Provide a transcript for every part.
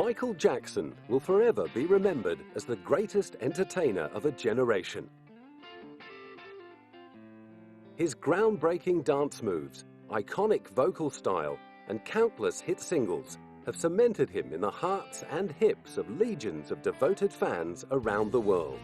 Michael Jackson will forever be remembered as the greatest entertainer of a generation. His groundbreaking dance moves, iconic vocal style, and countless hit singles have cemented him in the hearts and hips of legions of devoted fans around the world.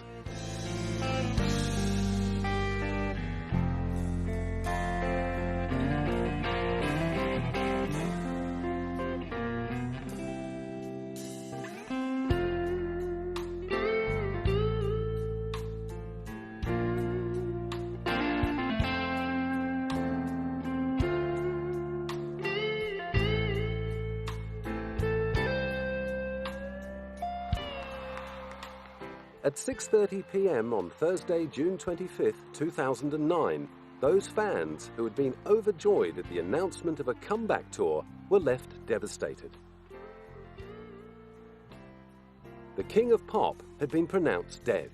At 6:30 p.m. on Thursday, June 25, 2009, those fans who had been overjoyed at the announcement of a comeback tour were left devastated. The King of Pop had been pronounced dead.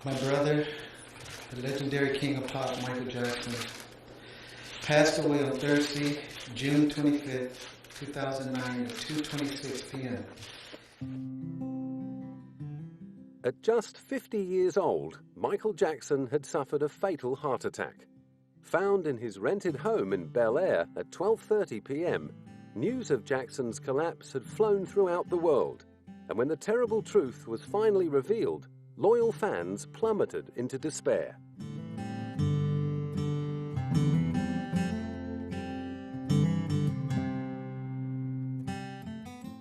My brother, the legendary King of Pop, Michael Jackson, passed away on Thursday, June 25th, 2009 at 2:26 p.m. At just 50 years old, Michael Jackson had suffered a fatal heart attack. Found in his rented home in Bel Air at 12:30 p.m., news of Jackson's collapse had flown throughout the world, and when the terrible truth was finally revealed, loyal fans plummeted into despair.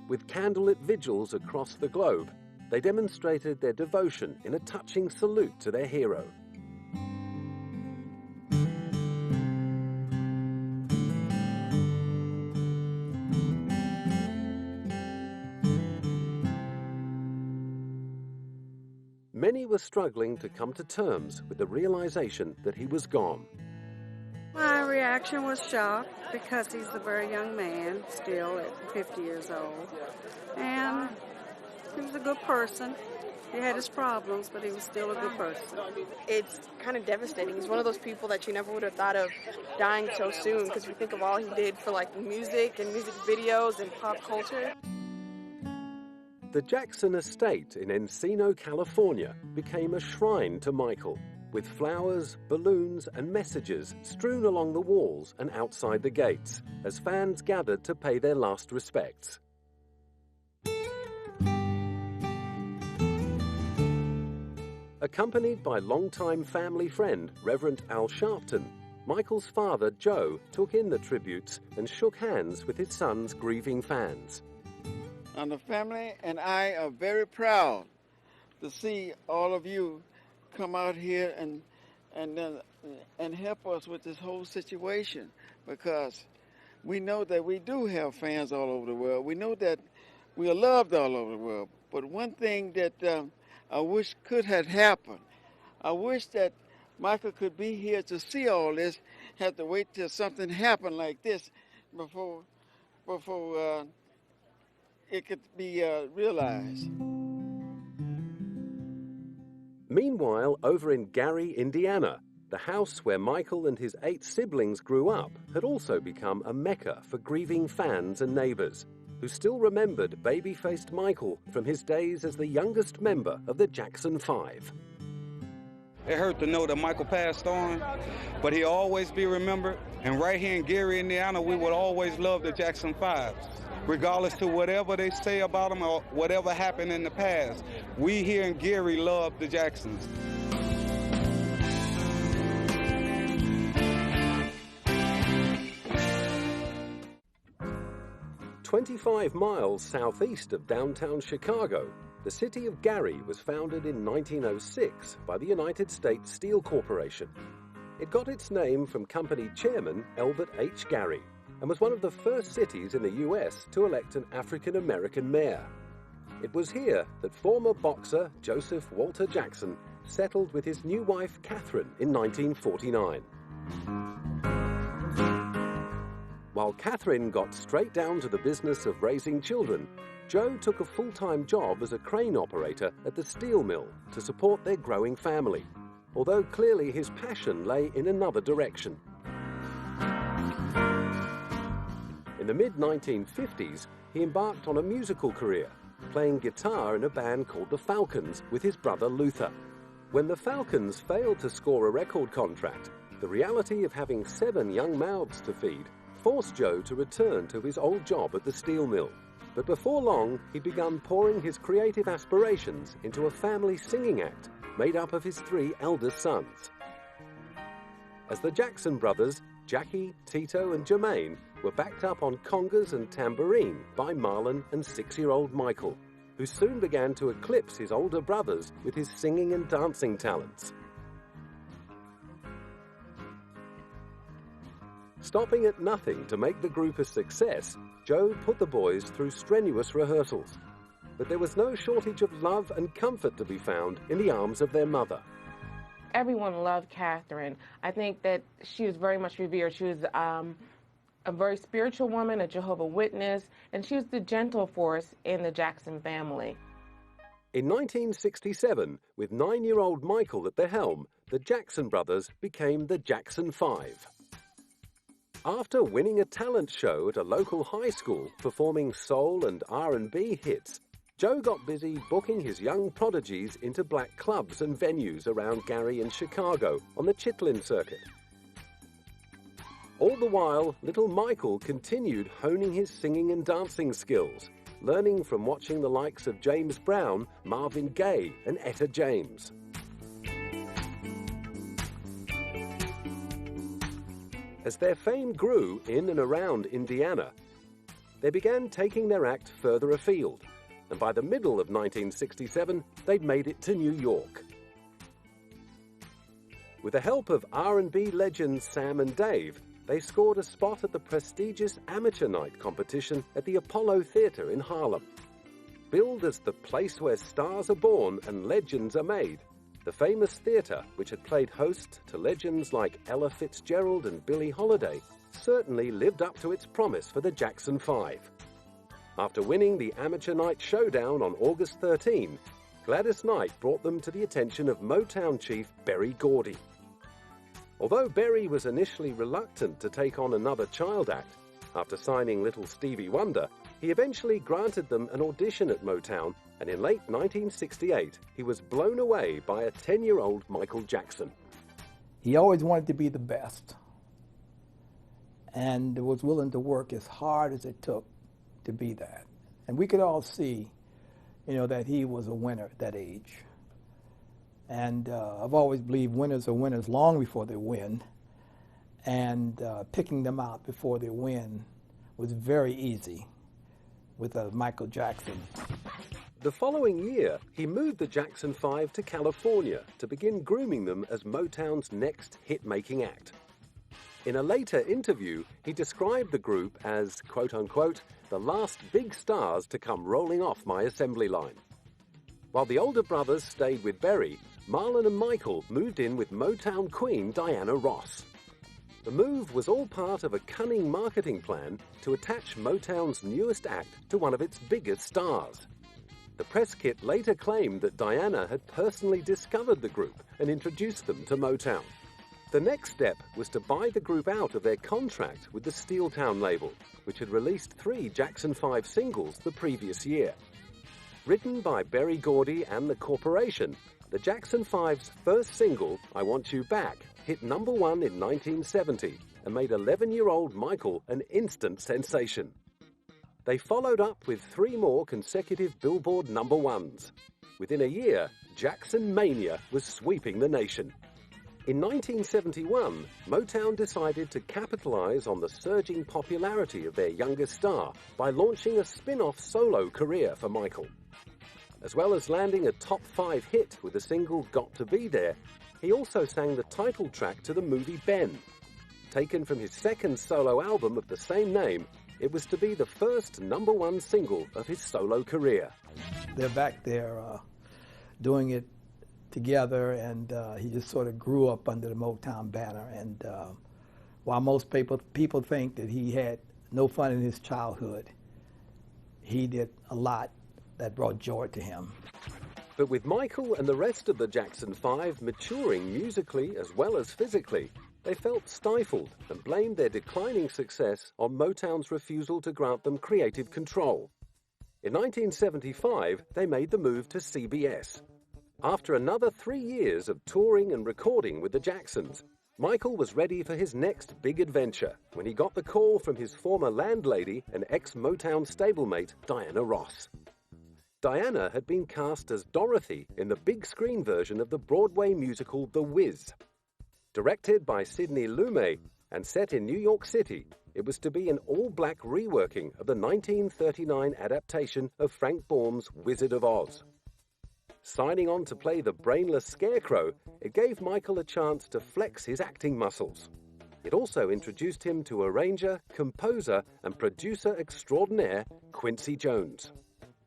With candlelit vigils across the globe, they demonstrated their devotion in a touching salute to their hero. Many were struggling to come to terms with the realization that he was gone. My reaction was shock because he's a very young man, still at 50 years old. And he was a good person. He had his problems, but he was still a good person. It's kind of devastating. He's one of those people that you never would have thought of dying so soon, because we think of all he did for like music and music videos and pop culture. The Jackson estate in Encino, California became a shrine to Michael, with flowers, balloons and messages strewn along the walls and outside the gates as fans gathered to pay their last respects. Accompanied by longtime family friend Reverend Al Sharpton, Michael's father Joe took in the tributes and shook hands with his son's grieving fans. And the family and I are very proud to see all of you come out here and help us with this whole situation, because we know that we do have fans all over the world. We know that we are loved all over the world. But one thing that I wish could have happened, I wish that Michael could be here to see all this, have to wait till something happened like this before it could be realized. Meanwhile, over in Gary, Indiana, the house where Michael and his 8 siblings grew up had also become a mecca for grieving fans and neighbors, who still remembered baby-faced Michael from his days as the youngest member of the Jackson 5. It hurt to know that Michael passed on, but he'll always be remembered. And right here in Gary, Indiana, we would always love the Jackson 5. Regardless to whatever they say about them or whatever happened in the past, we here in Gary love the Jacksons. "25 miles southeast of downtown Chicago, the city of Gary was founded in 1906 by the United States Steel Corporation. It got its name from company chairman Elbert H. Gary, and was one of the first cities in the U.S. to elect an African-American mayor. It was here that former boxer Joseph Walter Jackson settled with his new wife Catherine in 1949. While Catherine got straight down to the business of raising children, Joe took a full-time job as a crane operator at the steel mill to support their growing family, although clearly his passion lay in another direction. In the mid-1950s, he embarked on a musical career, playing guitar in a band called the Falcons with his brother Luther. When the Falcons failed to score a record contract, the reality of having 7 young mouths to feed forced Joe to return to his old job at the steel mill. But before long, he began pouring his creative aspirations into a family singing act made up of his 3 eldest sons. As the Jackson brothers, Jackie, Tito and Jermaine, were backed up on congas and tambourine by Marlon and 6-year-old Michael, who soon began to eclipse his older brothers with his singing and dancing talents. Stopping at nothing to make the group a success, Joe put the boys through strenuous rehearsals. But there was no shortage of love and comfort to be found in the arms of their mother. Everyone loved Catherine. I think that she was very much revered. She was a very spiritual woman, a Jehovah's Witness, and she was the gentle force in the Jackson family. In 1967, with 9-year-old Michael at the helm, the Jackson brothers became the Jackson 5. After winning a talent show at a local high school performing soul and R&B hits, Joe got busy booking his young prodigies into black clubs and venues around Gary and Chicago on the Chitlin circuit. All the while, little Michael continued honing his singing and dancing skills, learning from watching the likes of James Brown, Marvin Gaye and Etta James. As their fame grew in and around Indiana, they began taking their act further afield, and by the middle of 1967, they'd made it to New York. With the help of R&B legends Sam and Dave, they scored a spot at the prestigious Amateur Night competition at the Apollo Theater in Harlem. Billed as the place where stars are born and legends are made, the famous theater, which had played host to legends like Ella Fitzgerald and Billie Holiday, certainly lived up to its promise for the Jackson 5. After winning the Amateur Night Showdown on August 13, Gladys Knight brought them to the attention of Motown chief Berry Gordy. Although Berry was initially reluctant to take on another child act, after signing Little Stevie Wonder, he eventually granted them an audition at Motown, and in late 1968, he was blown away by a 10-year-old Michael Jackson. He always wanted to be the best, and was willing to work as hard as it took to be that. And we could all see, that he was a winner at that age. And I've always believed winners are winners long before they win, and picking them out before they win was very easy with Michael Jackson. The following year, he moved the Jackson 5 to California to begin grooming them as Motown's next hit-making act. In a later interview, he described the group as, quote-unquote, the last big stars to come rolling off my assembly line. While the older brothers stayed with Berry, Marlon and Michael moved in with Motown queen Diana Ross. The move was all part of a cunning marketing plan to attach Motown's newest act to one of its biggest stars. The press kit later claimed that Diana had personally discovered the group and introduced them to Motown. The next step was to buy the group out of their contract with the Steeltown label, which had released 3 Jackson 5 singles the previous year. Written by Berry Gordy and the Corporation, the Jackson 5's first single, I Want You Back, hit #1 in 1970 and made 11-year-old Michael an instant sensation. They followed up with 3 more consecutive Billboard #1s. Within a year, Jackson Mania was sweeping the nation. In 1971, Motown decided to capitalize on the surging popularity of their youngest star by launching a spin-off solo career for Michael. As well as landing a top 5 hit with the single Got to Be There, he also sang the title track to the movie Ben. Taken from his second solo album of the same name, it was to be the first #1 single of his solo career. They're back there doing it together, and he just sort of grew up under the Motown banner. And while most people think that he had no fun in his childhood, he did a lot that brought joy to him. But with Michael and the rest of the Jackson 5 maturing musically as well as physically, They felt stifled and blamed their declining success on Motown's refusal to grant them creative control. In 1975, they made the move to CBS. After another 3 years of touring and recording with the Jacksons, Michael was ready for his next big adventure when he got the call from his former landlady and ex-Motown stablemate, Diana Ross. Diana had been cast as Dorothy in the big screen version of the Broadway musical The Wiz. Directed by Sidney Lumet and set in New York City, it was to be an all-black reworking of the 1939 adaptation of Frank Baum's Wizard of Oz. Signing on to play the brainless Scarecrow, it gave Michael a chance to flex his acting muscles. It also introduced him to arranger, composer, and producer extraordinaire Quincy Jones.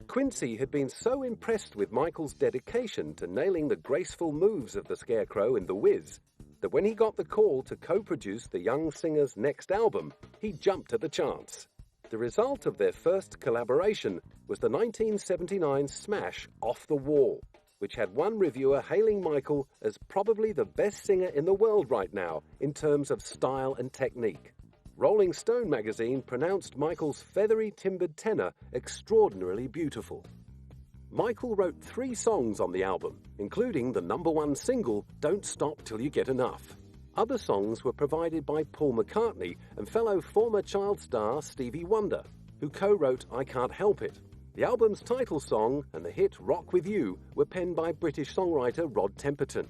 Quincy had been so impressed with Michael's dedication to nailing the graceful moves of the Scarecrow in The Wiz that when he got the call to co-produce the young singer's next album, he jumped at the chance. The result of their first collaboration was the 1979 smash Off the Wall, which had one reviewer hailing Michael as probably the best singer in the world right now in terms of style and technique. Rolling Stone magazine pronounced Michael's feathery timbered tenor extraordinarily beautiful. Michael wrote 3 songs on the album, including the #1 single, Don't Stop Till You Get Enough. Other songs were provided by Paul McCartney and fellow former child star Stevie Wonder, who co-wrote I Can't Help It. The album's title song and the hit Rock With You were penned by British songwriter Rod Temperton.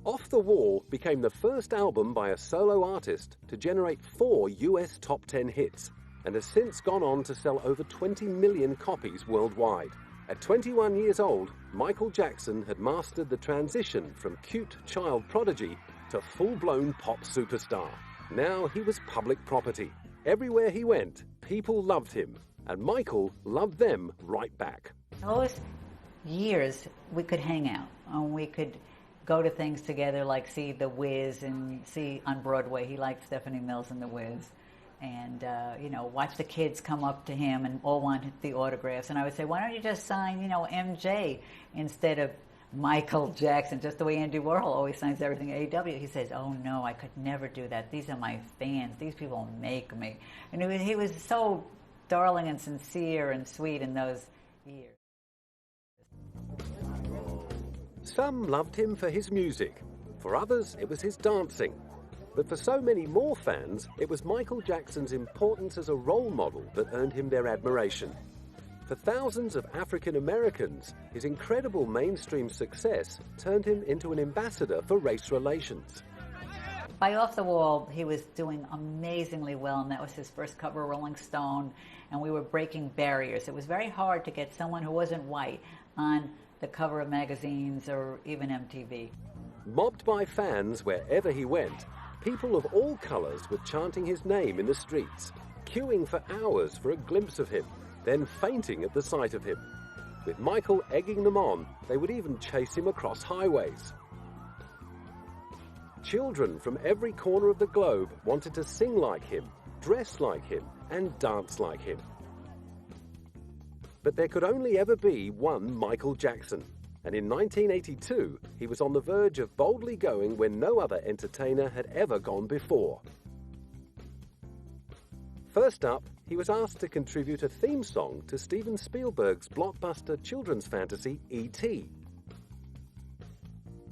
Off the Wall became the first album by a solo artist to generate 4 US top 10 hits, and has since gone on to sell over 20 million copies worldwide. At 21 years old, Michael Jackson had mastered the transition from cute child prodigy to full-blown pop superstar. Now he was public property. Everywhere he went, people loved him, and Michael loved them right back. Those years, we could hang out, and we could go to things together, like see The Wiz and see on Broadway. He liked Stephanie Mills and The Wiz. And, watch the kids come up to him and all want the autographs. And I would say, why don't you just sign, MJ instead of Michael Jackson, just the way Andy Warhol always signs everything at AW. He says, oh, no, I could never do that. These are my fans. These people make me. And he was so darling and sincere and sweet in those years. Some loved him for his music. For others, it was his dancing. But for so many more fans, it was Michael Jackson's importance as a role model that earned him their admiration. For thousands of African Americans, his incredible mainstream success turned him into an ambassador for race relations. By Off the Wall, he was doing amazingly well, and that was his first cover of Rolling Stone, and we were breaking barriers. It was very hard to get someone who wasn't white on the cover of magazines or even MTV. Mobbed by fans wherever he went, people of all colors were chanting his name in the streets, queuing for hours for a glimpse of him, then fainting at the sight of him. With Michael egging them on, they would even chase him across highways. Children from every corner of the globe wanted to sing like him, dress like him, and dance like him. But there could only ever be one Michael Jackson. And in 1982, he was on the verge of boldly going where no other entertainer had ever gone before. First up, he was asked to contribute a theme song to Steven Spielberg's blockbuster children's fantasy E.T.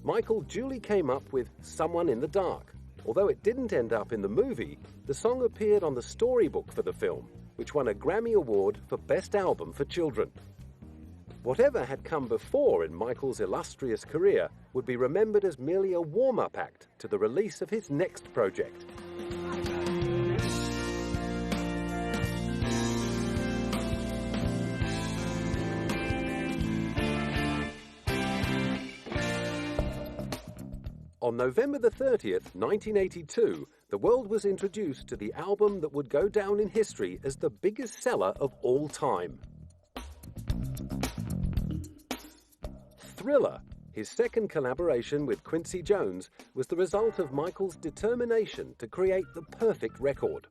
Michael duly came up with Someone in the Dark. Although it didn't end up in the movie, the song appeared on the storybook for the film, which won a Grammy Award for Best Album for Children. Whatever had come before in Michael's illustrious career would be remembered as merely a warm-up act to the release of his next project. On November the 30th, 1982, the world was introduced to the album that would go down in history as the biggest seller of all time. Thriller, his second collaboration with Quincy Jones, was the result of Michael's determination to create the perfect record.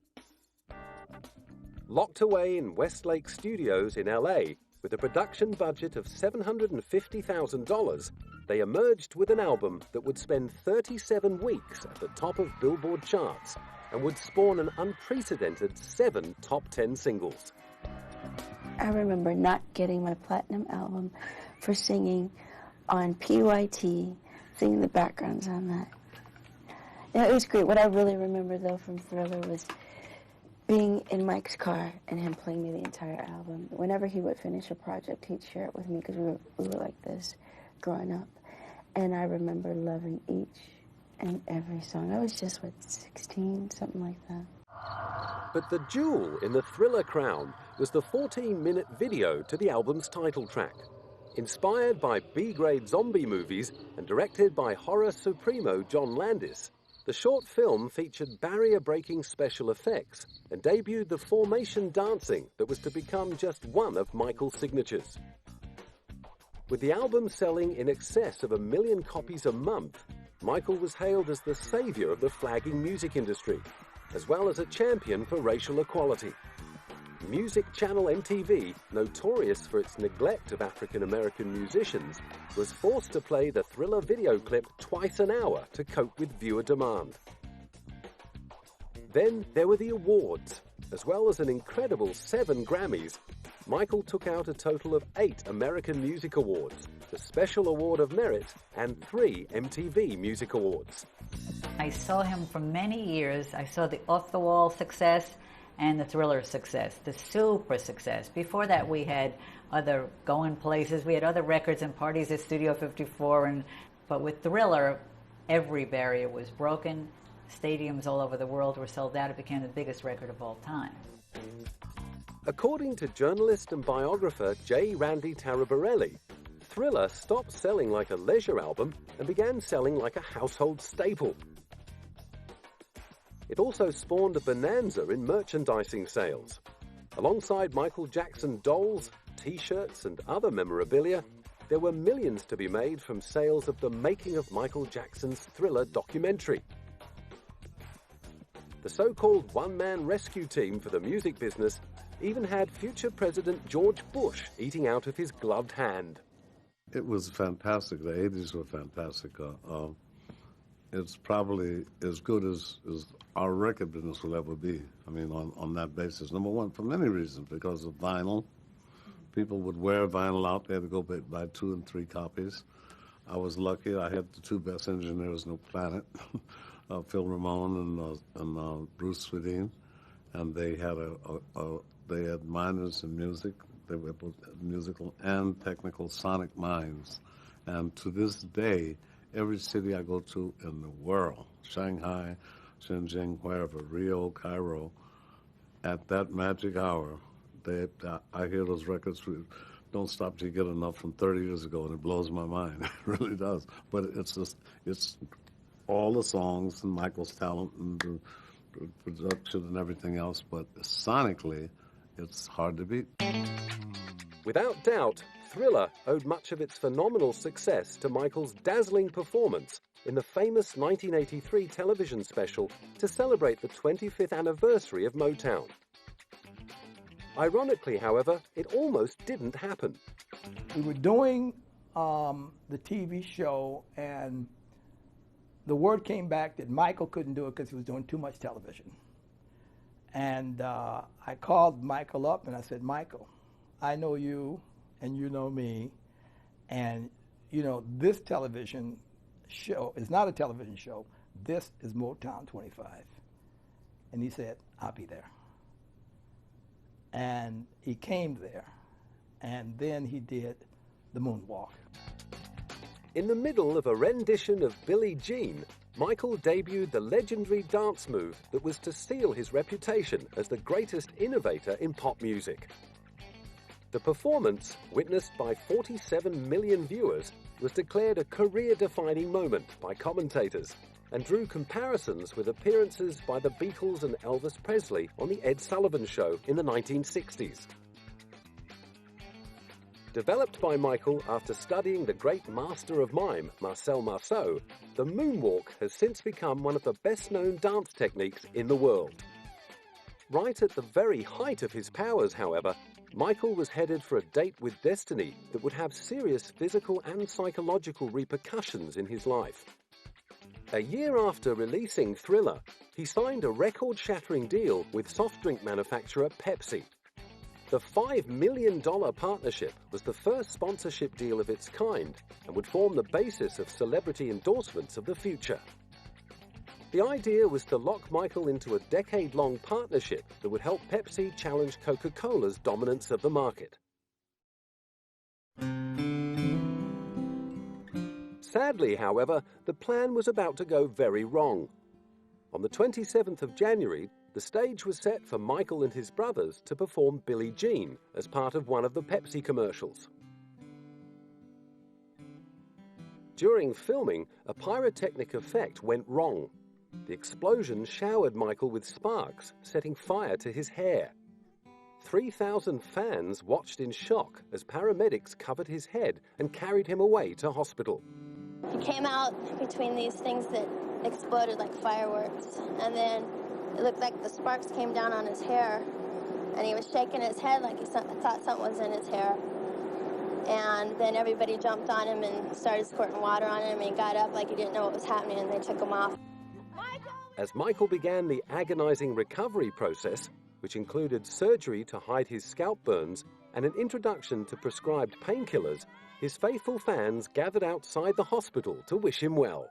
Locked away in Westlake Studios in LA, with a production budget of $750,000, they emerged with an album that would spend 37 weeks at the top of Billboard charts and would spawn an unprecedented 7 top 10 singles. I remember not getting my platinum album for singing on PYT, singing the backgrounds on that. Yeah, it was great. What I really remember, though, from Thriller was being in Mike's car and him playing me the entire album. Whenever he would finish a project, he'd share it with me because we were like this growing up. And I remember loving each and every song. I was just, 16, something like that. But the jewel in the Thriller crown was the 14-minute video to the album's title track. Inspired by B-grade zombie movies and directed by horror supremo John Landis, the short film featured barrier-breaking special effects and debuted the formation dancing that was to become just one of Michael's signatures. With the album selling in excess of 1 million copies a month, Michael was hailed as the savior of the flagging music industry, as well as a champion for racial equality. Music channel MTV, notorious for its neglect of African-American musicians, was forced to play the Thriller video clip twice an hour to cope with viewer demand. Then there were the awards. As well as an incredible 7 Grammys, Michael took out a total of 8 American Music Awards, the Special Award of Merit, and 3 MTV Music Awards. I saw him for many years. I saw the off-the-wall success and the Thriller success, the super success. Before that, we had other going places. We had other records and parties at Studio 54. But with Thriller, every barrier was broken. Stadiums all over the world were sold out. It became the biggest record of all time. According to journalist and biographer J. Randy Taraborelli, Thriller stopped selling like a leisure album and began selling like a household staple. It also spawned a bonanza in merchandising sales. Alongside Michael Jackson dolls, T-shirts and other memorabilia, there were millions to be made from sales of the making of Michael Jackson's Thriller documentary. The so-called one-man rescue team for the music business even had future President George Bush eating out of his gloved hand. It was fantastic. The 80s were fantastic. It's probably as good as our record business will ever be. I mean, on that basis. Number one, for many reasons, because of vinyl. People would wear vinyl out. They had to go buy 2 and 3 copies. I was lucky. I had the 2 best engineers on the planet, Phil Ramone and Bruce Swedien, and they had minors in music. They were both musical and technical sonic minds. And to this day, every city I go to in the world, Shanghai, Shenzhen, wherever, Rio, Cairo, at that magic hour, I hear those records. Don't stop till you get enough from 30 years ago, and it blows my mind. It really does. But it's all the songs and Michael's talent and the production and everything else, but sonically, it's hard to beat. Without doubt, Thriller owed much of its phenomenal success to Michael's dazzling performance in the famous 1983 television special to celebrate the 25th anniversary of Motown. Ironically, however, it almost didn't happen. We were doing the TV show, and the word came back that Michael couldn't do it because he was doing too much television. And I called Michael up and I said, Michael, I know you and you know me, and you know this television show is not a television show. This is Motown 25. And he said, I'll be there. And he came there, and then he did the moonwalk. In the middle of a rendition of Billie Jean, Michael debuted the legendary dance move that was to seal his reputation as the greatest innovator in pop music. The performance, witnessed by 47 million viewers, was declared a career-defining moment by commentators and drew comparisons with appearances by the Beatles and Elvis Presley on The Ed Sullivan Show in the 1960s. Developed by Michael after studying the great master of mime, Marcel Marceau, the moonwalk has since become one of the best-known dance techniques in the world. Right at the very height of his powers, however, Michael was headed for a date with destiny that would have serious physical and psychological repercussions in his life. A year after releasing Thriller, he signed a record-shattering deal with soft drink manufacturer Pepsi. The $5 million partnership was the first sponsorship deal of its kind and would form the basis of celebrity endorsements of the future. The idea was to lock Michael into a decade-long partnership that would help Pepsi challenge Coca-Cola's dominance of the market. Sadly, however, the plan was about to go very wrong. On the 27th of January, the stage was set for Michael and his brothers to perform Billie Jean as part of one of the Pepsi commercials. During filming, a pyrotechnic effect went wrong. The explosion showered Michael with sparks, setting fire to his hair. 3,000 fans watched in shock as paramedics covered his head and carried him away to hospital. He came out between these things that exploded like fireworks, and then it looked like the sparks came down on his hair, and he was shaking his head like he thought something was in his hair. And then everybody jumped on him and started squirting water on him, and he got up like he didn't know what was happening, and they took him off. As Michael began the agonizing recovery process, which included surgery to hide his scalp burns and an introduction to prescribed painkillers, his faithful fans gathered outside the hospital to wish him well.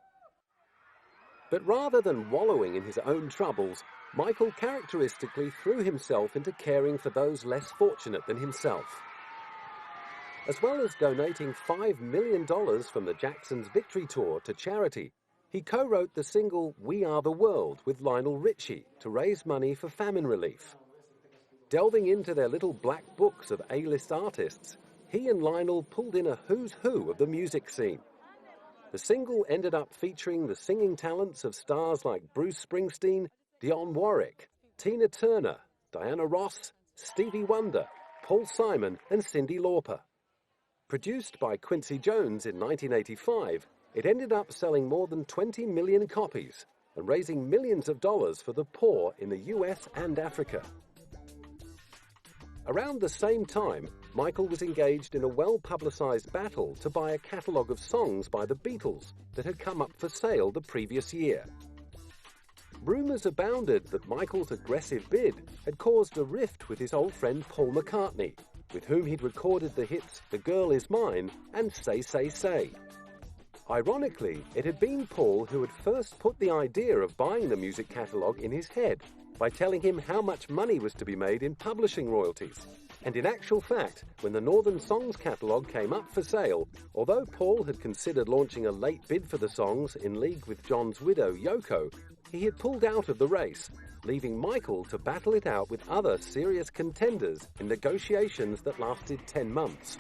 But rather than wallowing in his own troubles, Michael characteristically threw himself into caring for those less fortunate than himself. As well as donating $5 million from the Jacksons' Victory Tour to charity, he co-wrote the single We Are the World with Lionel Richie to raise money for famine relief. Delving into their little black books of A-list artists, he and Lionel pulled in a who's who of the music scene. The single ended up featuring the singing talents of stars like Bruce Springsteen, Dionne Warwick, Tina Turner, Diana Ross, Stevie Wonder, Paul Simon, and Cyndi Lauper. Produced by Quincy Jones in 1985, it ended up selling more than 20 million copies and raising millions of dollars for the poor in the US and Africa. Around the same time, Michael was engaged in a well-publicized battle to buy a catalogue of songs by the Beatles that had come up for sale the previous year. Rumours abounded that Michael's aggressive bid had caused a rift with his old friend Paul McCartney, with whom he'd recorded the hits The Girl Is Mine and Say, Say, Say. Ironically, it had been Paul who had first put the idea of buying the music catalogue in his head by telling him how much money was to be made in publishing royalties. And in actual fact, when the Northern Songs catalogue came up for sale, although Paul had considered launching a late bid for the songs in league with John's widow, Yoko, he had pulled out of the race, leaving Michael to battle it out with other serious contenders in negotiations that lasted 10 months.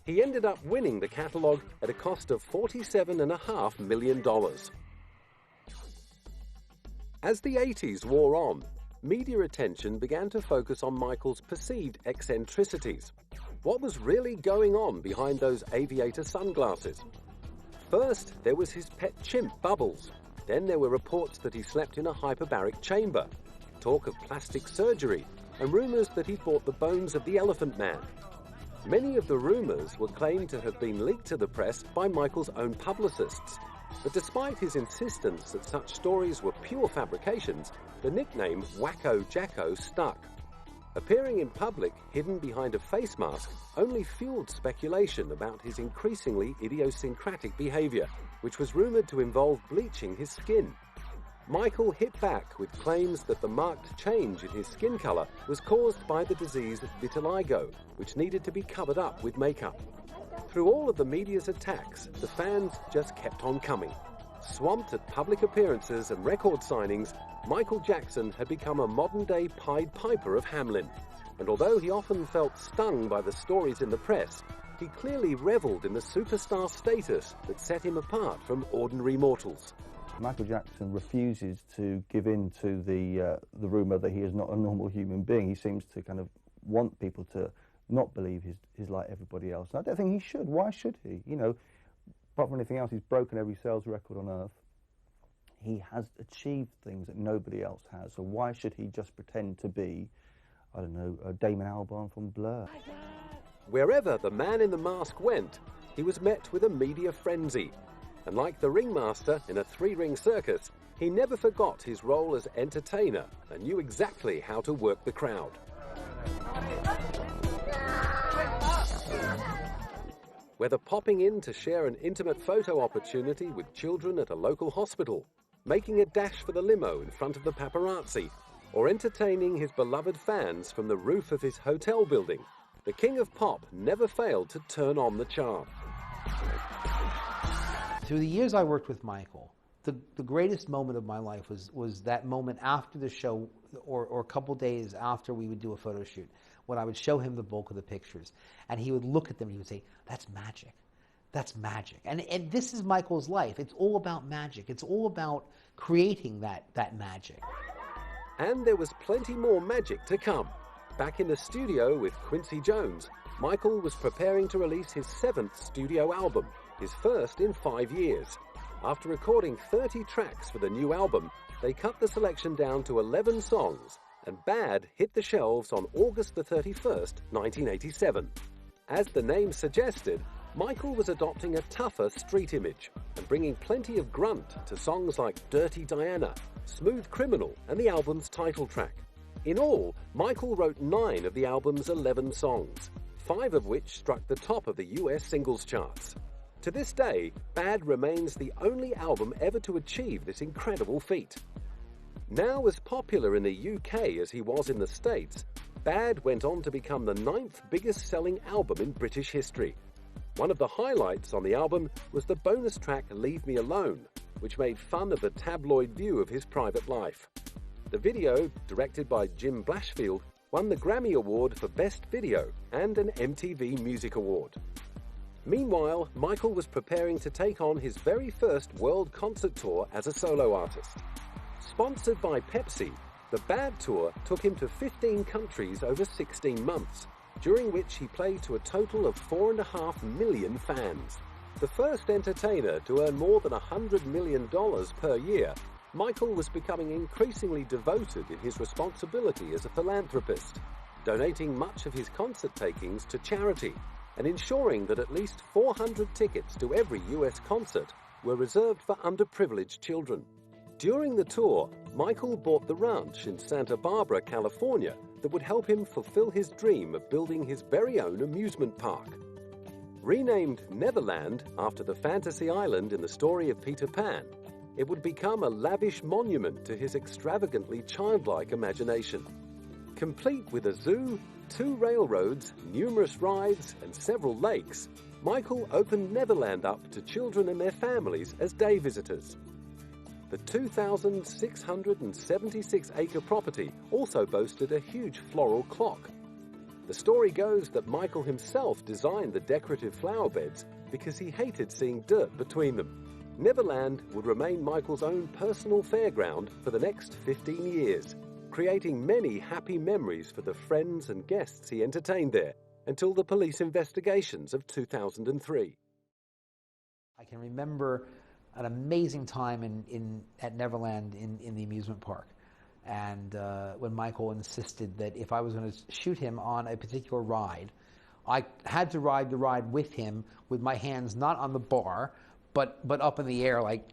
He ended up winning the catalogue at a cost of $47.5 million. As the 80s wore on, media attention began to focus on Michael's perceived eccentricities. What was really going on behind those aviator sunglasses? First, there was his pet chimp, Bubbles. Then there were reports that he slept in a hyperbaric chamber, talk of plastic surgery, and rumours that he bought the bones of the Elephant Man. Many of the rumours were claimed to have been leaked to the press by Michael's own publicists. But despite his insistence that such stories were pure fabrications, the nickname Wacko Jacko stuck. Appearing in public, hidden behind a face mask, only fueled speculation about his increasingly idiosyncratic behaviour, which was rumoured to involve bleaching his skin. Michael hit back with claims that the marked change in his skin colour was caused by the disease vitiligo, which needed to be covered up with makeup. Through all of the media's attacks, the fans just kept on coming. Swamped at public appearances and record signings, Michael Jackson had become a modern-day Pied Piper of Hamelin. And although he often felt stung by the stories in the press, he clearly revelled in the superstar status that set him apart from ordinary mortals. Michael Jackson refuses to give in to the rumour that he is not a normal human being. He seems to kind of want people to not believe he's like everybody else. And I don't think he should. Why should he? You know, apart from anything else, he's broken every sales record on earth. He has achieved things that nobody else has. So why should he just pretend to be I don't know, Damon Albarn from Blur. Wherever the man in the mask went, he was met with a media frenzy. And like the ringmaster in a three-ring circus, he never forgot his role as entertainer and knew exactly how to work the crowd. Whether popping in to share an intimate photo opportunity with children at a local hospital, making a dash for the limo in front of the paparazzi, or entertaining his beloved fans from the roof of his hotel building, the King of Pop never failed to turn on the charm. Through the years I worked with Michael, the greatest moment of my life was that moment after the show, or a couple days after we would do a photo shoot, when I would show him the bulk of the pictures, and he would look at them and he would say, "That's magic. That's magic." And this is Michael's life. It's all about magic. It's all about creating that magic. And there was plenty more magic to come. Back in the studio with Quincy Jones, Michael was preparing to release his 7th studio album, his first in 5 years. After recording 30 tracks for the new album, they cut the selection down to 11 songs, and Bad hit the shelves on August the 31st, 1987. As the name suggested, Michael was adopting a tougher street image and bringing plenty of grunt to songs like Dirty Diana, Smooth Criminal, and the album's title track. In all, Michael wrote 9 of the album's 11 songs, 5 of which struck the top of the US singles charts. To this day, Bad remains the only album ever to achieve this incredible feat. Now as popular in the UK as he was in the States, Bad went on to become the 9th biggest selling album in British history. One of the highlights on the album was the bonus track Leave Me Alone, which made fun of the tabloid view of his private life. The video, directed by Jim Blashfield, won the Grammy Award for Best Video and an MTV Music Award. Meanwhile, Michael was preparing to take on his very first world concert tour as a solo artist. Sponsored by Pepsi, the Bad Tour took him to 15 countries over 16 months, during which he played to a total of 4.5 million fans. The first entertainer to earn more than $100 million per year, Michael was becoming increasingly devoted in his responsibility as a philanthropist, donating much of his concert takings to charity and ensuring that at least 400 tickets to every US concert were reserved for underprivileged children. During the tour, Michael bought the ranch in Santa Barbara, California, that would help him fulfill his dream of building his very own amusement park. Renamed Neverland after the fantasy island in the story of Peter Pan, it would become a lavish monument to his extravagantly childlike imagination. Complete with a zoo, 2 railroads, numerous rides, and several lakes, Michael opened Neverland up to children and their families as day visitors. The 2,676-acre property also boasted a huge floral clock. The story goes that Michael himself designed the decorative flower beds because he hated seeing dirt between them. Neverland would remain Michael's own personal fairground for the next 15 years, creating many happy memories for the friends and guests he entertained there until the police investigations of 2003. I can remember an amazing time at Neverland in the amusement park. And when Michael insisted that if I was going to shoot him on a particular ride, I had to ride the ride with him with my hands not on the bar, but up in the air like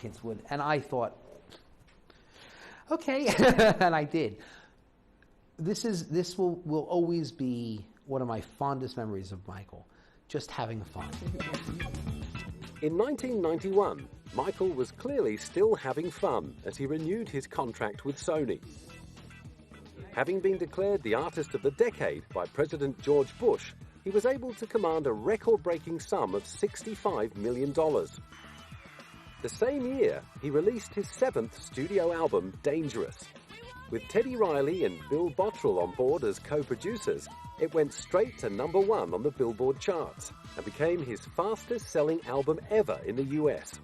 kids would. And I thought, okay, and I did. This will always be one of my fondest memories of Michael, just having fun. In 1991, Michael was clearly still having fun as he renewed his contract with Sony. Having been declared the Artist of the Decade by President George Bush, he was able to command a record-breaking sum of $65 million. The same year, he released his 7th studio album, Dangerous. With Teddy Riley and Bill Bottrell on board as co-producers, it went straight to #1 on the Billboard charts and became his fastest-selling album ever in the US.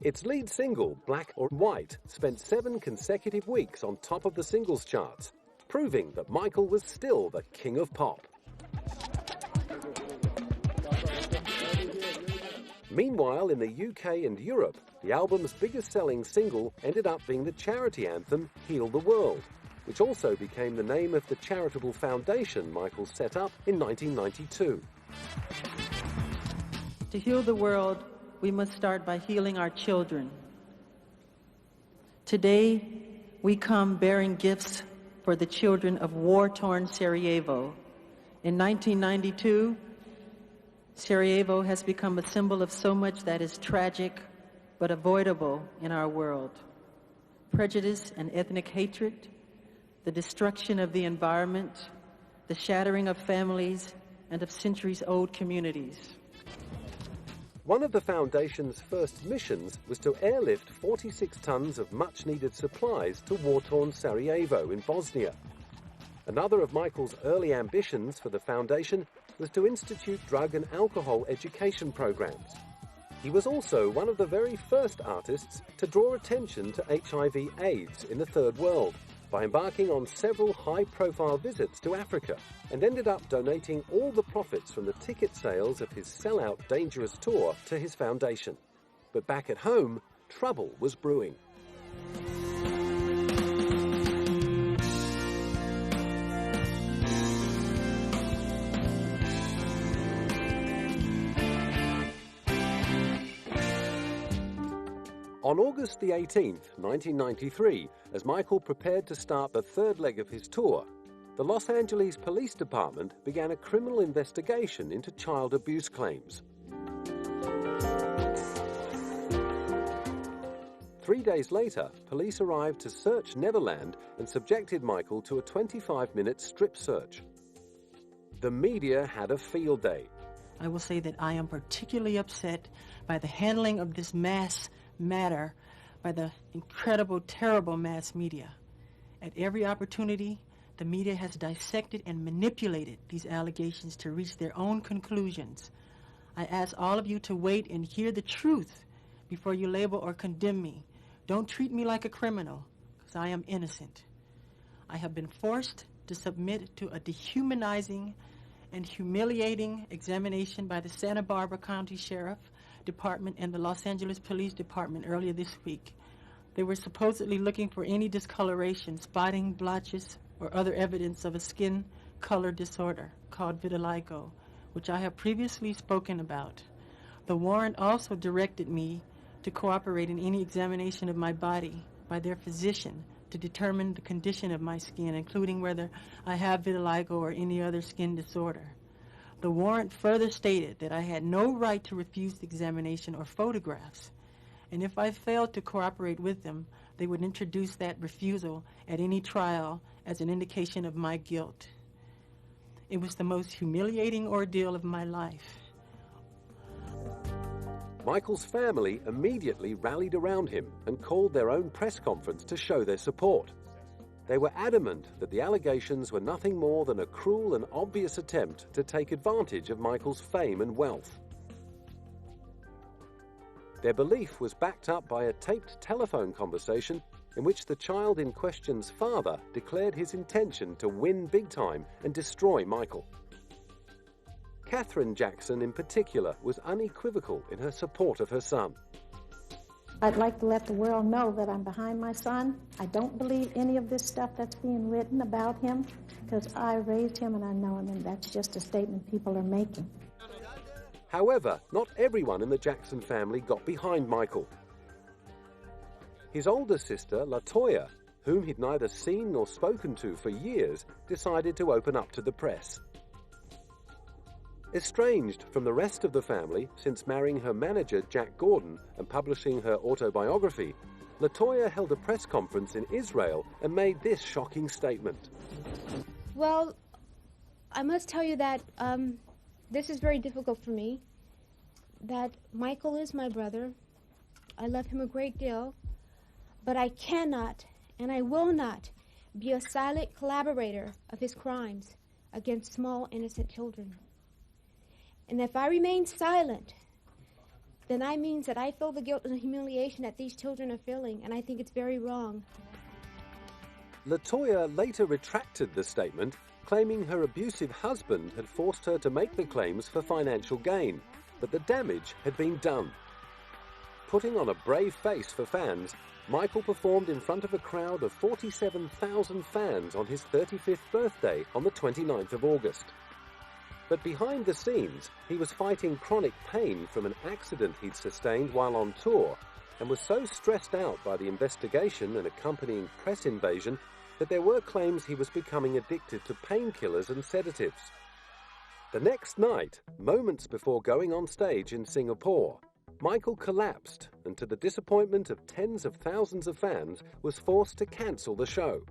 Its lead single, Black or White, spent 7 consecutive weeks on top of the singles charts, proving that Michael was still the king of pop. Meanwhile, in the UK and Europe, the album's biggest-selling single ended up being the charity anthem Heal the World, which also became the name of the charitable foundation Michael set up in 1992. To heal the world, we must start by healing our children. Today, we come bearing gifts for the children of war-torn Sarajevo. In 1992, Sarajevo has become a symbol of so much that is tragic but avoidable in our world. Prejudice and ethnic hatred, the destruction of the environment, the shattering of families and of centuries-old communities. One of the Foundation's first missions was to airlift 46 tons of much-needed supplies to war-torn Sarajevo in Bosnia. Another of Michael's early ambitions for the Foundation was to institute drug and alcohol education programs. He was also one of the very first artists to draw attention to HIV/AIDS in the Third World by embarking on several high-profile visits to Africa, and ended up donating all the profits from the ticket sales of his sellout Dangerous tour to his foundation. But back at home, trouble was brewing. On August the 18th, 1993, as Michael prepared to start the third leg of his tour, the Los Angeles Police Department began a criminal investigation into child abuse claims. 3 days later, police arrived to search Neverland and subjected Michael to a 25-minute strip search. The media had a field day. I will say that I am particularly upset by the handling of this mass matter by the incredible, terrible mass media. At every opportunity, the media has dissected and manipulated these allegations to reach their own conclusions. I ask all of you to wait and hear the truth before you label or condemn me. Don't treat me like a criminal, because I am innocent. I have been forced to submit to a dehumanizing and humiliating examination by the Santa Barbara County Sheriff Department and the Los Angeles Police Department earlier this week. They were supposedly looking for any discoloration, spotting, blotches, or other evidence of a skin color disorder called vitiligo, which I have previously spoken about. The warrant also directed me to cooperate in any examination of my body by their physician to determine the condition of my skin, including whether I have vitiligo or any other skin disorder. The warrant further stated that I had no right to refuse the examination or photographs, and if I failed to cooperate with them, they would introduce that refusal at any trial as an indication of my guilt. It was the most humiliating ordeal of my life. Michael's family immediately rallied around him and called their own press conference to show their support. They were adamant that the allegations were nothing more than a cruel and obvious attempt to take advantage of Michael's fame and wealth. Their belief was backed up by a taped telephone conversation in which the child in question's father declared his intention to win big time and destroy Michael. Catherine Jackson, in particular, was unequivocal in her support of her son. I'd like to let the world know that I'm behind my son. I don't believe any of this stuff that's being written about him, because I raised him and I know him, and that's just a statement people are making. However, not everyone in the Jackson family got behind Michael. His older sister, LaToya, whom he'd neither seen nor spoken to for years, decided to open up to the press. Estranged from the rest of the family since marrying her manager, Jack Gordon, and publishing her autobiography, LaToya held a press conference in Israel and made this shocking statement. Well, I must tell you that this is very difficult for me, that Michael is my brother. I love him a great deal, but I cannot and I will not be a silent collaborator of his crimes against small, innocent children. And if I remain silent, then that means that I feel the guilt and the humiliation that these children are feeling, and I think it's very wrong. LaToya later retracted the statement, claiming her abusive husband had forced her to make the claims for financial gain, but the damage had been done. Putting on a brave face for fans, Michael performed in front of a crowd of 47,000 fans on his 35th birthday on the 29th of August. But behind the scenes, he was fighting chronic pain from an accident he'd sustained while on tour, and was so stressed out by the investigation and accompanying press invasion that there were claims he was becoming addicted to painkillers and sedatives. The next night, moments before going on stage in Singapore, Michael collapsed and, to the disappointment of tens of thousands of fans, was forced to cancel the show.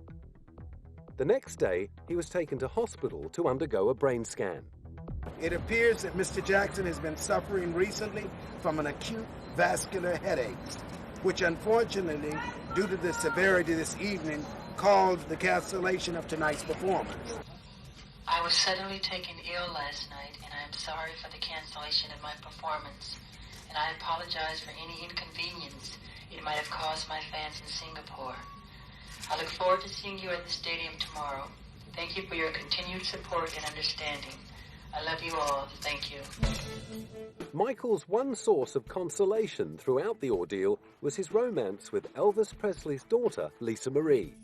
The next day, he was taken to hospital to undergo a brain scan. It appears that Mr. Jackson has been suffering recently from an acute vascular headache, which unfortunately, due to the severity this evening, caused the cancellation of tonight's performance. I was suddenly taken ill last night, and I am sorry for the cancellation of my performance, and I apologize for any inconvenience it might have caused my fans in Singapore. I look forward to seeing you at the stadium tomorrow. Thank you for your continued support and understanding. I love you all. Thank you. Michael's one source of consolation throughout the ordeal was his romance with Elvis Presley's daughter, Lisa Marie.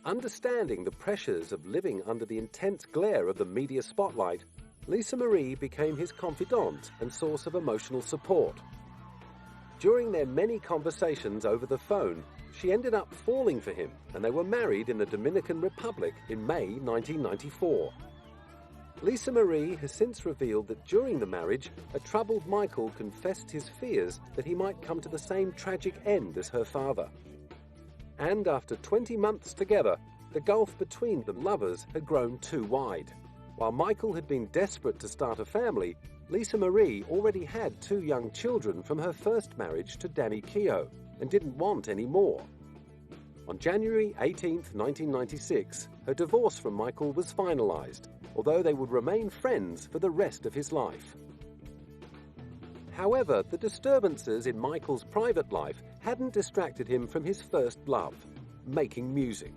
Understanding the pressures of living under the intense glare of the media spotlight, Lisa Marie became his confidant and source of emotional support. During their many conversations over the phone, she ended up falling for him, and they were married in the Dominican Republic in May 1994. Lisa Marie has since revealed that during the marriage, a troubled Michael confessed his fears that he might come to the same tragic end as her father. And after 20 months together, the gulf between the lovers had grown too wide. While Michael had been desperate to start a family, Lisa Marie already had 2 young children from her first marriage to Danny Keough and didn't want any more. On January 18, 1996, her divorce from Michael was finalized, although they would remain friends for the rest of his life. However, the disturbances in Michael's private life hadn't distracted him from his first love, making music.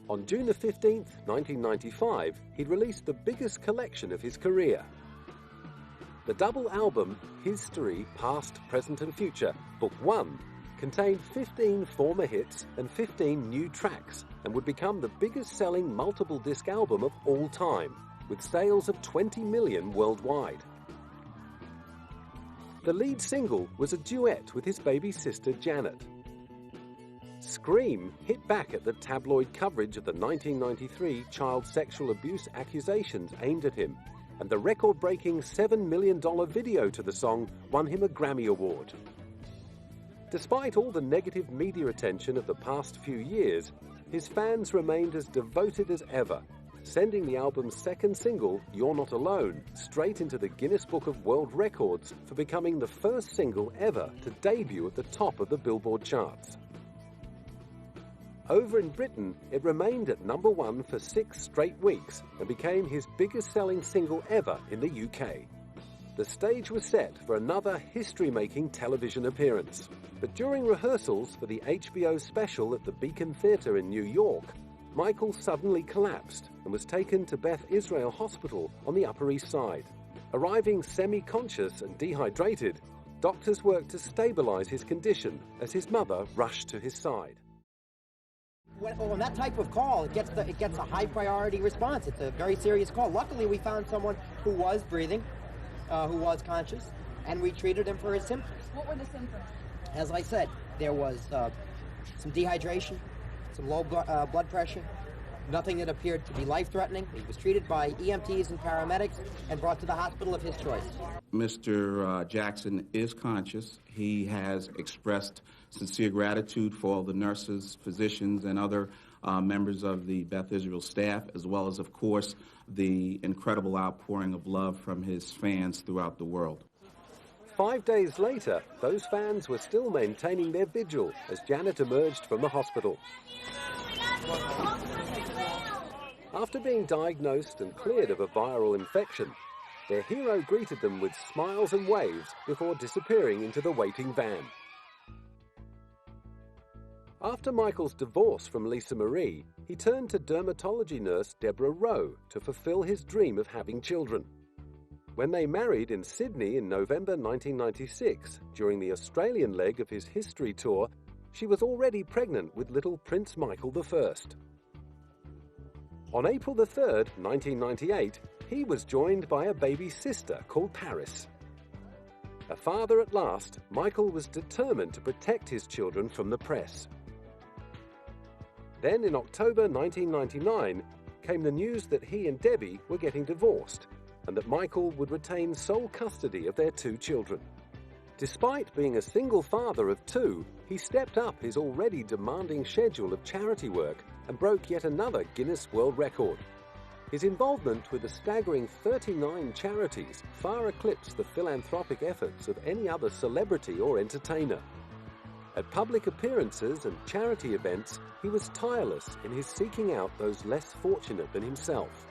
On June 15, 1995, he'd released the biggest collection of his career. The double album, History, Past, Present and Future, Book 1, contained 15 former hits and 15 new tracks, and would become the biggest-selling multiple-disc album of all time, with sales of 20 million worldwide. The lead single was a duet with his baby sister Janet. Scream hit back at the tabloid coverage of the 1993 child sexual abuse accusations aimed at him, and the record-breaking $7 million video to the song won him a Grammy Award. Despite all the negative media attention of the past few years, his fans remained as devoted as ever, sending the album's second single, You're Not Alone, straight into the Guinness Book of World Records for becoming the first single ever to debut at the top of the Billboard charts. Over in Britain, it remained at number 1 for 6 straight weeks and became his biggest-selling single ever in the UK. The stage was set for another history-making television appearance, but during rehearsals for the HBO special at the Beacon Theatre in New York, Michael suddenly collapsed and was taken to Beth Israel Hospital on the Upper East Side. Arriving semi-conscious and dehydrated, doctors worked to stabilize his condition as his mother rushed to his side. On that type of call, it gets a high priority response. It's a very serious call. Luckily, we found someone who was breathing, who was conscious, and we treated him for his symptoms. What were the symptoms? As I said, there was some dehydration, some low blood pressure, nothing that appeared to be life-threatening. He was treated by EMTs and paramedics and brought to the hospital of his choice. Mr. Jackson is conscious. He has expressed sincere gratitude for all the nurses, physicians, and other members of the Beth Israel staff, as well as, of course, the incredible outpouring of love from his fans throughout the world. 5 days later, those fans were still maintaining their vigil as Janet emerged from the hospital. After being diagnosed and cleared of a viral infection, their hero greeted them with smiles and waves before disappearing into the waiting van. After Michael's divorce from Lisa Marie, he turned to dermatology nurse Deborah Rowe to fulfill his dream of having children. When they married in Sydney in November 1996, during the Australian leg of his history tour, she was already pregnant with little Prince Michael I. On April 3rd, 1998, he was joined by a baby sister called Paris. A father at last, Michael was determined to protect his children from the press. Then in October 1999 came the news that he and Debbie were getting divorced and that Michael would retain sole custody of their 2 children. Despite being a single father of 2, he stepped up his already demanding schedule of charity work and broke yet another Guinness World Record. His involvement with a staggering 39 charities far eclipsed the philanthropic efforts of any other celebrity or entertainer. At public appearances and charity events, he was tireless in his seeking out those less fortunate than himself.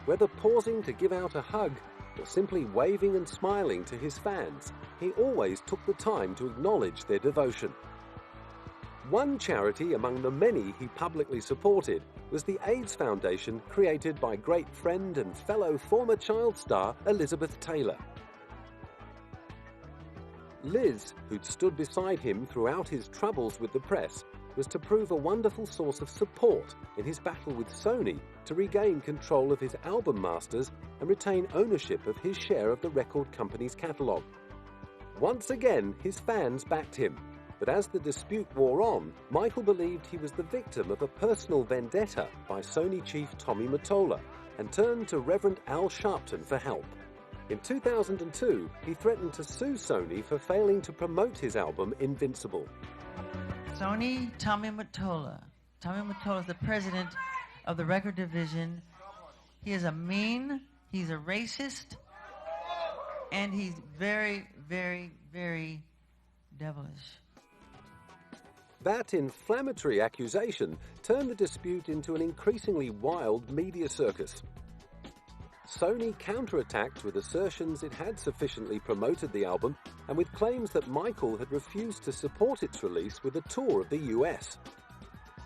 Whether pausing to give out a hug or simply waving and smiling to his fans, he always took the time to acknowledge their devotion. One charity among the many he publicly supported was the AIDS Foundation created by great friend and fellow former child star Elizabeth Taylor. Liz, who'd stood beside him throughout his troubles with the press, was to prove a wonderful source of support in his battle with Sony to regain control of his album masters and retain ownership of his share of the record company's catalogue. Once again, his fans backed him, but as the dispute wore on, Michael believed he was the victim of a personal vendetta by Sony chief Tommy Mottola and turned to Reverend Al Sharpton for help. In 2002, he threatened to sue Sony for failing to promote his album Invincible. Sony, Tommy Mottola. Tommy Mottola is the president of the record division. He is a mean, he's a racist, and he's very, very, very devilish. That inflammatory accusation turned the dispute into an increasingly wild media circus. Sony counterattacked with assertions it had sufficiently promoted the album and with claims that Michael had refused to support its release with a tour of the US.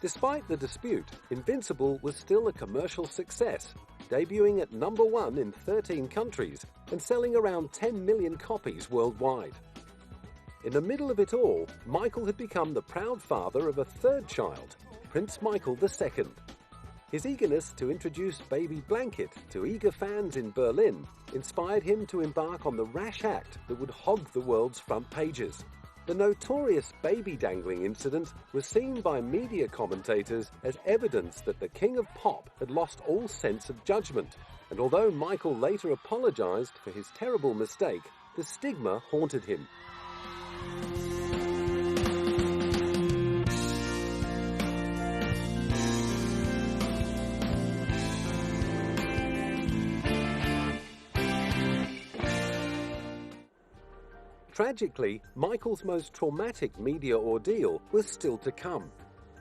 Despite the dispute, Invincible was still a commercial success, debuting at #1 in 13 countries and selling around 10 million copies worldwide. In the middle of it all, Michael had become the proud father of a 3rd child, Prince Michael II. His eagerness to introduce baby Blanket to eager fans in Berlin inspired him to embark on the rash act that would hog the world's front pages. The notorious baby dangling incident was seen by media commentators as evidence that the King of Pop had lost all sense of judgment, and although Michael later apologized for his terrible mistake, the stigma haunted him. Tragically, Michael's most traumatic media ordeal was still to come.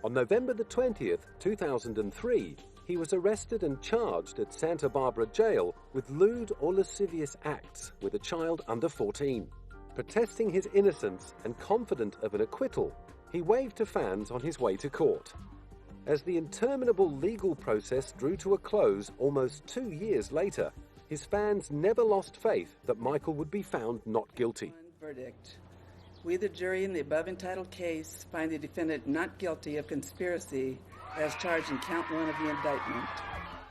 On November the 20th, 2003, he was arrested and charged at Santa Barbara Jail with lewd or lascivious acts with a child under 14. Protesting his innocence and confident of an acquittal, he waved to fans on his way to court. As the interminable legal process drew to a close almost 2 years later, his fans never lost faith that Michael would be found not guilty. Verdict. We, the jury in the above entitled case, find the defendant not guilty of conspiracy as charged in count 1 of the indictment.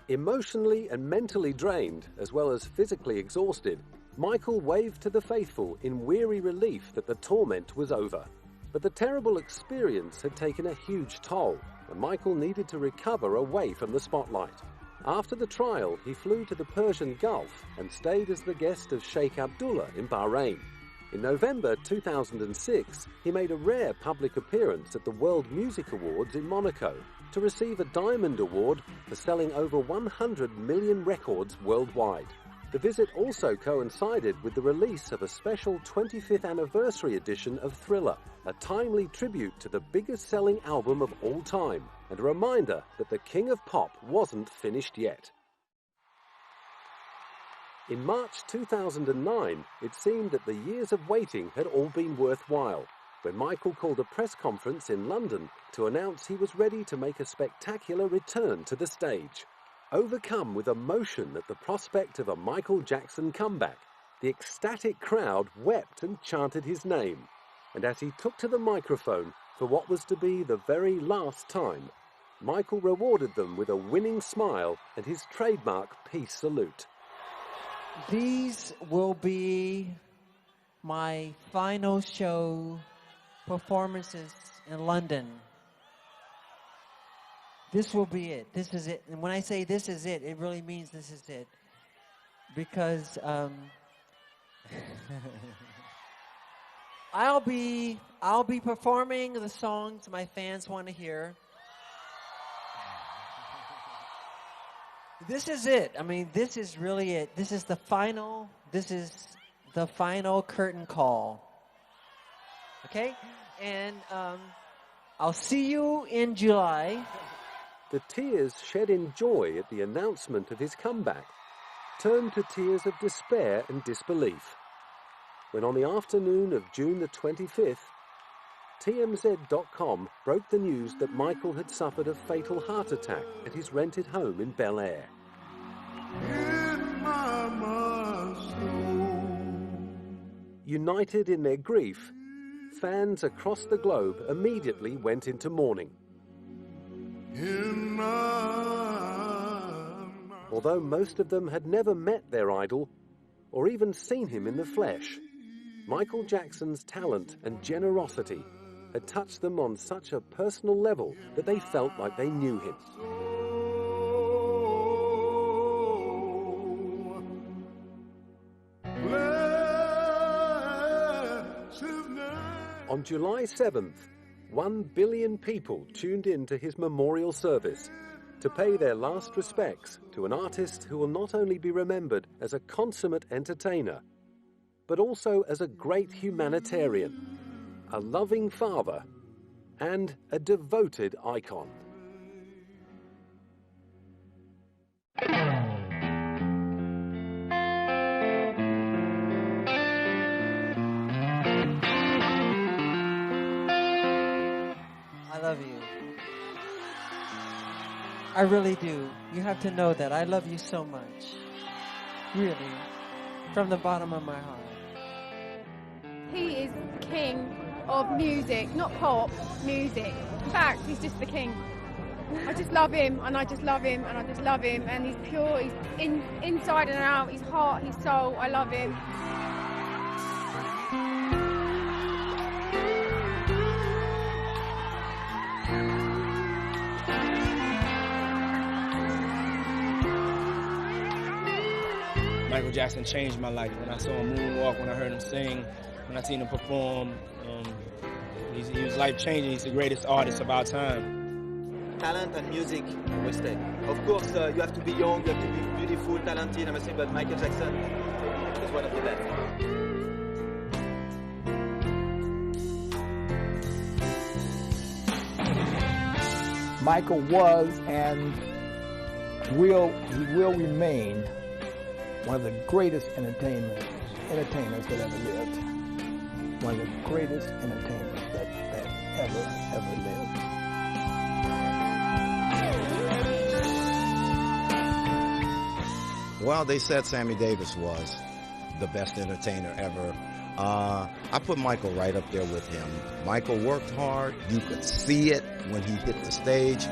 Emotionally and mentally drained, as well as physically exhausted, Michael waved to the faithful in weary relief that the torment was over. But the terrible experience had taken a huge toll, and Michael needed to recover away from the spotlight. After the trial, he flew to the Persian Gulf and stayed as the guest of Sheikh Abdullah in Bahrain. In November 2006, he made a rare public appearance at the World Music Awards in Monaco to receive a Diamond Award for selling over 100 million records worldwide. The visit also coincided with the release of a special 25th anniversary edition of Thriller, a timely tribute to the biggest-selling album of all time, and a reminder that the King of Pop wasn't finished yet. In March 2009, it seemed that the years of waiting had all been worthwhile, when Michael called a press conference in London to announce he was ready to make a spectacular return to the stage. Overcome with emotion at the prospect of a Michael Jackson comeback, the ecstatic crowd wept and chanted his name. And as he took to the microphone for what was to be the very last time, Michael rewarded them with a winning smile and his trademark peace salute. These will be my final show performances in London. This will be it. This is it. And when I say this is it, it really means this is it. Because I'll be performing the songs my fans want to hear. This is it. I mean, this is really it. This is the final curtain call. Okay? And I'll see you in July. The tears shed in joy at the announcement of his comeback turned to tears of despair and disbelief when on the afternoon of June the 25th, TMZ.com broke the news that Michael had suffered a fatal heart attack at his rented home in Bel Air. United in their grief, fans across the globe immediately went into mourning. Although most of them had never met their idol or even seen him in the flesh, Michael Jackson's talent and generosity had touched them on such a personal level that they felt like they knew him. On July 7th, 1 billion people tuned in to his memorial service to pay their last respects to an artist who will not only be remembered as a consummate entertainer, but also as a great humanitarian, a loving father, and a devoted icon. I love you. I really do. You have to know that. I love you so much. Really. From the bottom of my heart. He is king of music, not pop, music. In fact, he's just the king. I just love him, and I just love him, and I just love him, and he's pure, he's inside and out, his heart, his soul, I love him. Michael Jackson changed my life. When I saw him moonwalk, when I heard him sing, when I seen him perform, he was life-changing. He's the greatest artist of our time. Talent and music will stay. Of course, you have to be young, you have to be beautiful, talented, I must say, but Michael Jackson is one of the best. Michael was and he will remain one of the greatest entertainers that ever lived. One of the greatest entertainers that ever lived. Well, they said Sammy Davis was the best entertainer ever. I put Michael right up there with him. Michael worked hard. You could see it when he hit the stage.